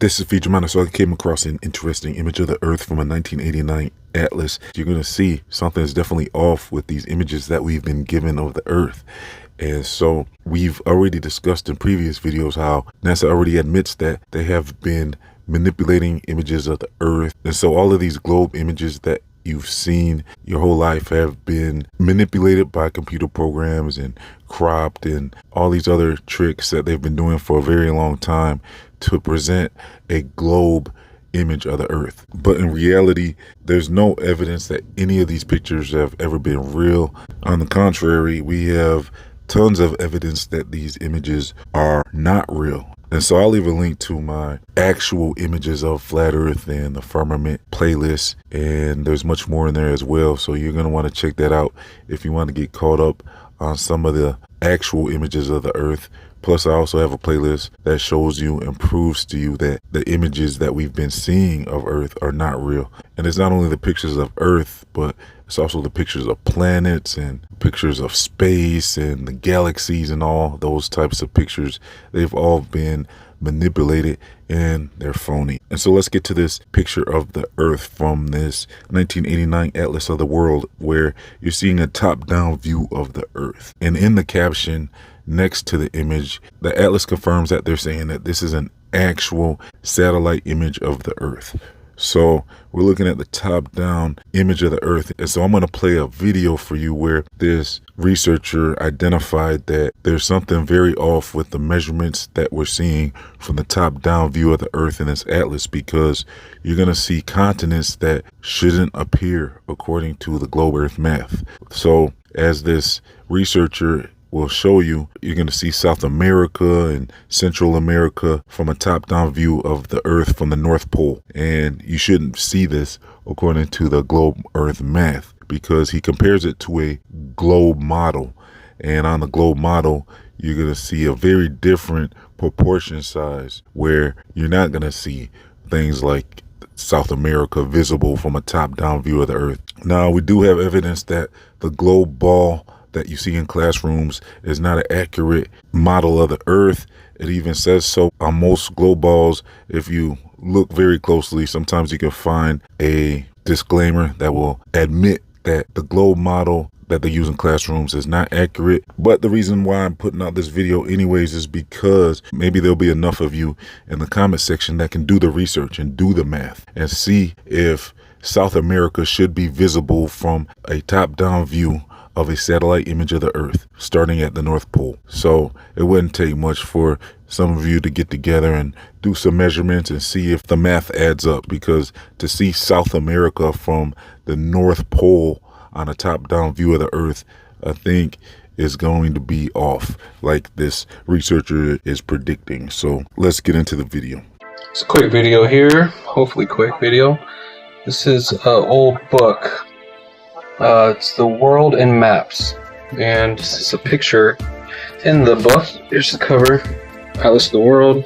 This is Feature Minor. So I came across an interesting image of the Earth from a 1989 atlas. You're going to see something is definitely off with these images that we've been given of the Earth. And so we've already discussed in previous videos how NASA already admits that they have been manipulating images of the Earth. And so all of these globe images that you've seen your whole life have been manipulated by computer programs and cropped and all these other tricks that they've been doing for a very long time to present a globe image of the Earth. But in reality, there's no evidence that any of these pictures have ever been real. On the contrary, we have tons of evidence that these images are not real. And so I'll leave a link to my actual images of flat Earth and the firmament playlist, and there's much more in there as well. So you're going to want to check that out if you want to get caught up on some of the actual images of the Earth. Plus, I also have a playlist that shows you and proves to you that the images that we've been seeing of Earth are not real. And it's not only the pictures of Earth, but it's also the pictures of planets and pictures of space and the galaxies and all those types of pictures. They've all been manipulated and they're phony. And so let's get to this picture of the Earth from this 1989 Atlas of the World, where you're seeing a top-down view of the Earth. And in the caption next to the image, the atlas confirms that they're saying that this is an actual satellite image of the Earth. So we're looking at the top-down image of the Earth. And so I'm going to play a video for you where this researcher identified that there's something very off with the measurements that we're seeing from the top-down view of the Earth in this atlas, because you're going to see continents that shouldn't appear according to the globe Earth math. So as this researcher will show you, you're going to see South America and Central America from a top-down view of the Earth from the North Pole. And you shouldn't see this according to the globe Earth math, because he compares it to a globe model. And on the globe model, you're going to see a very different proportion size, where you're not going to see things like South America visible from a top-down view of the Earth. Now, we do have evidence that the globe ball that you see in classrooms is not an accurate model of the Earth. It even says so on most globe balls. If you look very closely, sometimes you can find a disclaimer that will admit that the globe model that they use in classrooms is not accurate. But the reason why I'm putting out this video anyways is because maybe there'll be enough of you in the comment section that can do the research and do the math and see if South America should be visible from a top-down view of a satellite image of the Earth starting at the North Pole. So it wouldn't take much for some of you to get together and do some measurements and see if the math adds up, because to see South America from the North Pole on a top-down view of the Earth, I think is going to be off, like this researcher is predicting. So let's get into the video. It's a quick video here, hopefully quick video. This is an old book. It's The World in Maps, and this is a picture in the book. Here's the cover, Atlas of the World,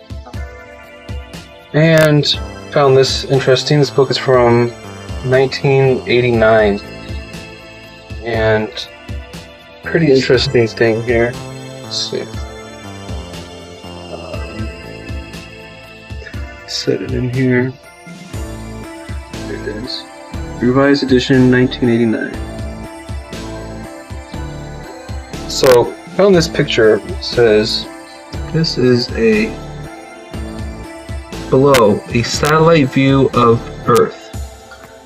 and found this interesting. This book is from 1989, and pretty interesting thing here. Let's see. Set it in here. There it is. Revised edition 1989. So, found this picture. It says this is a satellite view of Earth.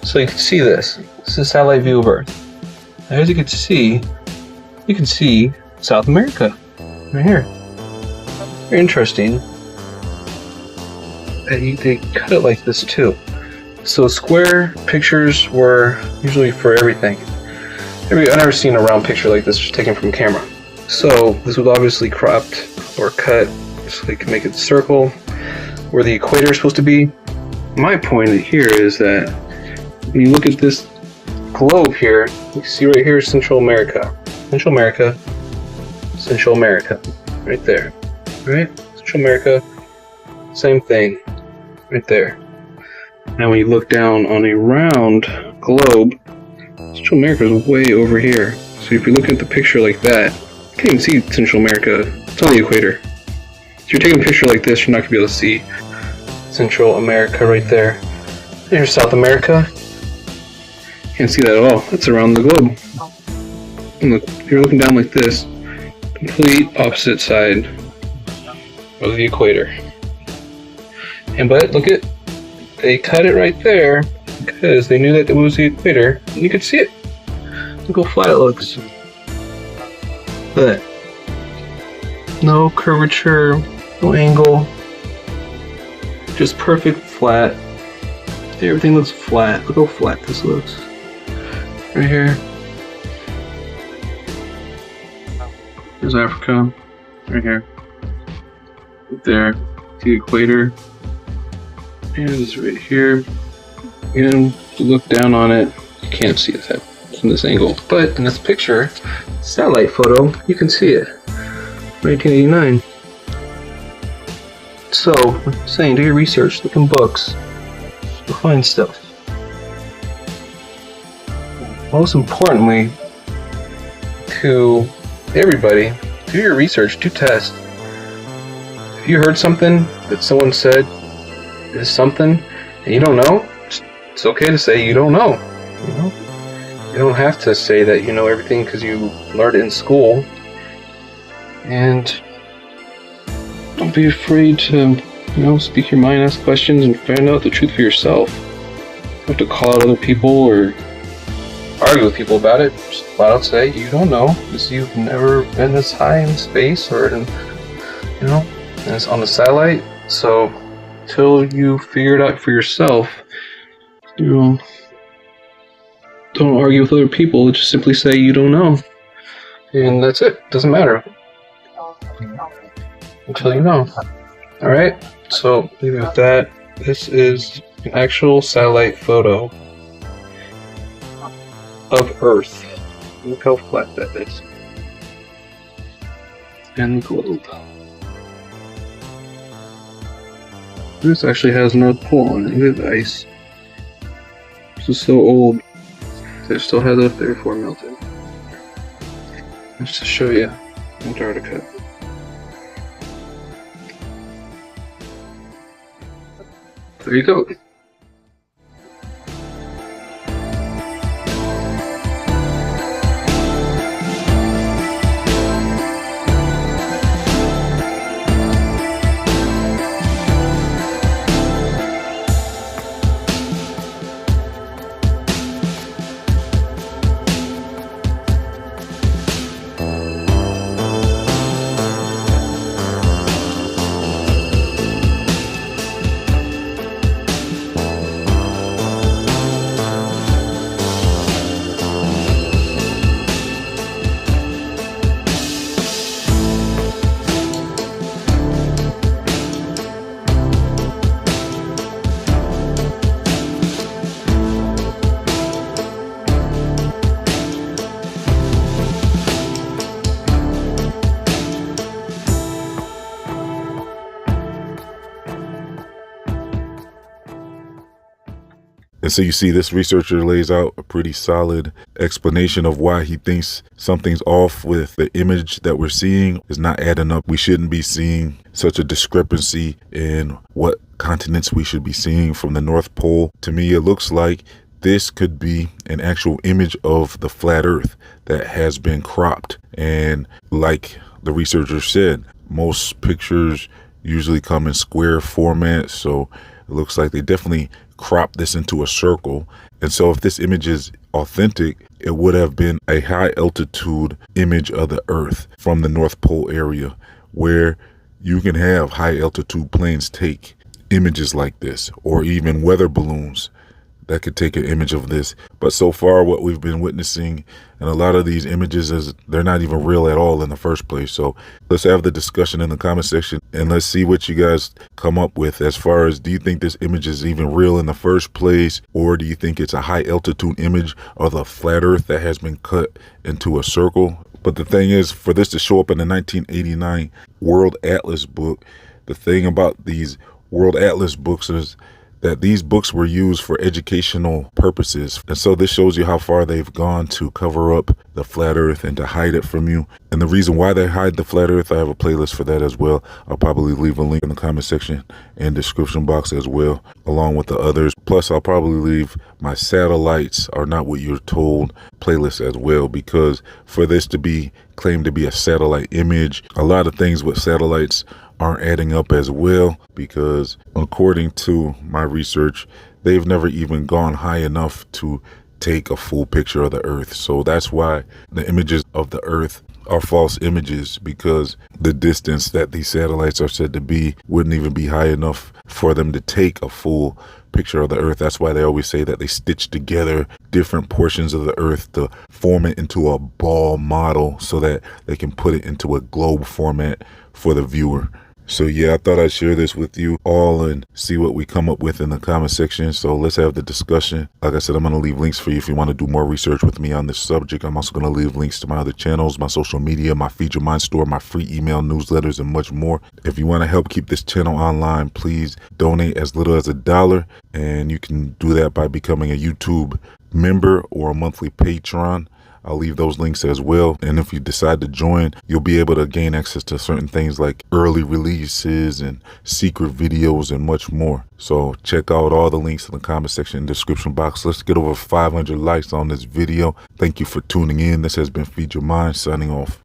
So you can see this. This is a satellite view of Earth. As you can see South America right here. Very interesting. They cut it like this too. So square pictures were usually for everything. I've never seen a round picture like this just taken from camera. So this was obviously cropped or cut so they can make it circle where the equator is supposed to be. My point here is that when you look at this globe here, you see right here Central America. Central America, Central America, right there. Right? Central America, same thing, right there. Now when you look down on a round globe, Central America is way over here. So if you look at the picture like that, you can't even see Central America. It's on the equator. If you're taking a picture like this, you're not going to be able to see Central America right there. There's South America. Can't see that at all. That's around the globe. And look, if you're looking down like this, complete opposite side of the equator. And but look at, they cut it right there because they knew that it was the equator, and you could see it. Look how flat it looks. But no curvature, no angle, just perfect flat. Everything looks flat. Look how flat this looks. Right here. There's Africa. Right here. Right there. The equator. And it's right here. And if you look down on it, you can't see that from this angle. But in this picture, satellite photo, you can see it. 1989. So, like I'm saying, do your research, look in books, you'll find stuff. Most importantly, to everybody, do your research, do tests. If you heard something that someone said is something and you don't know, it's okay to say you don't know. You know? You don't have to say that you know everything because you learned it in school. And don't be afraid to, speak your mind, ask questions, and find out the truth for yourself. You don't have to call out other people or argue with people about it. Just flat out say you don't know because you've never been this high in space or in, and it's on the satellite. So until you figure it out for yourself, don't argue with other people. Just simply say you don't know, and that's it. Doesn't matter until you know. All right. So leave it with that. This is an actual satellite photo of Earth. Look how flat that is. And the globe. This actually has North Pole on it. Look at the ice. This is so old. They still had it there before it melted. Just to show you Antarctica. There you go. And so you see, this researcher lays out a pretty solid explanation of why he thinks something's off with the image that we're seeing is not adding up. We shouldn't be seeing such a discrepancy in what continents we should be seeing from the North Pole. To me, it looks like this could be an actual image of the flat Earth that has been cropped. And like the researcher said, most pictures usually come in square format, so it looks like they definitely crop this into a circle. And so if this image is authentic, it would have been a high altitude image of the Earth from the North Pole area, where you can have high altitude planes take images like this, or even weather balloons that could take an image of this. But so far what we've been witnessing, and a lot of these images, is they're not even real at all in the first place. So let's have the discussion in the comment section and let's see what you guys come up with as far as, do you think this image is even real in the first place, or do you think it's a high altitude image of the flat Earth that has been cut into a circle? But the thing is, for this to show up in the 1989 World Atlas book, the thing about these World Atlas books is that these books were used for educational purposes. And so this shows you how far they've gone to cover up the flat earth and to hide it from you. And the reason why they hide the flat earth, I have a playlist for that as well. I'll probably leave a link in the comment section and description box as well, along with the others. Plus, I'll probably leave my satellites are not what you're told playlist as well, because for this to be claimed to be a satellite image, a lot of things with satellites aren't adding up as well, because according to my research, they've never even gone high enough to take a full picture of the earth. So that's why the images of the earth are false images, because the distance that these satellites are said to be wouldn't even be high enough for them to take a full picture of the earth. That's why they always say that they stitch together different portions of the earth to form it into a ball model so that they can put it into a globe format for the viewer. So yeah, I thought I'd share this with you all and see what we come up with in the comment section. So let's have the discussion. Like I said, I'm going to leave links for you if you want to do more research with me on this subject. I'm also going to leave links to my other channels, my social media, my Feature Mind store, my free email newsletters, and much more. If you want to help keep this channel online, please donate as little as $1. And you can do that by becoming a YouTube member or a monthly patron. I'll leave those links as well. And if you decide to join, you'll be able to gain access to certain things like early releases and secret videos and much more. So check out all the links in the comment section and description box. Let's get over 500 likes on this video. Thank you for tuning in. This has been Feed Your Mind signing off.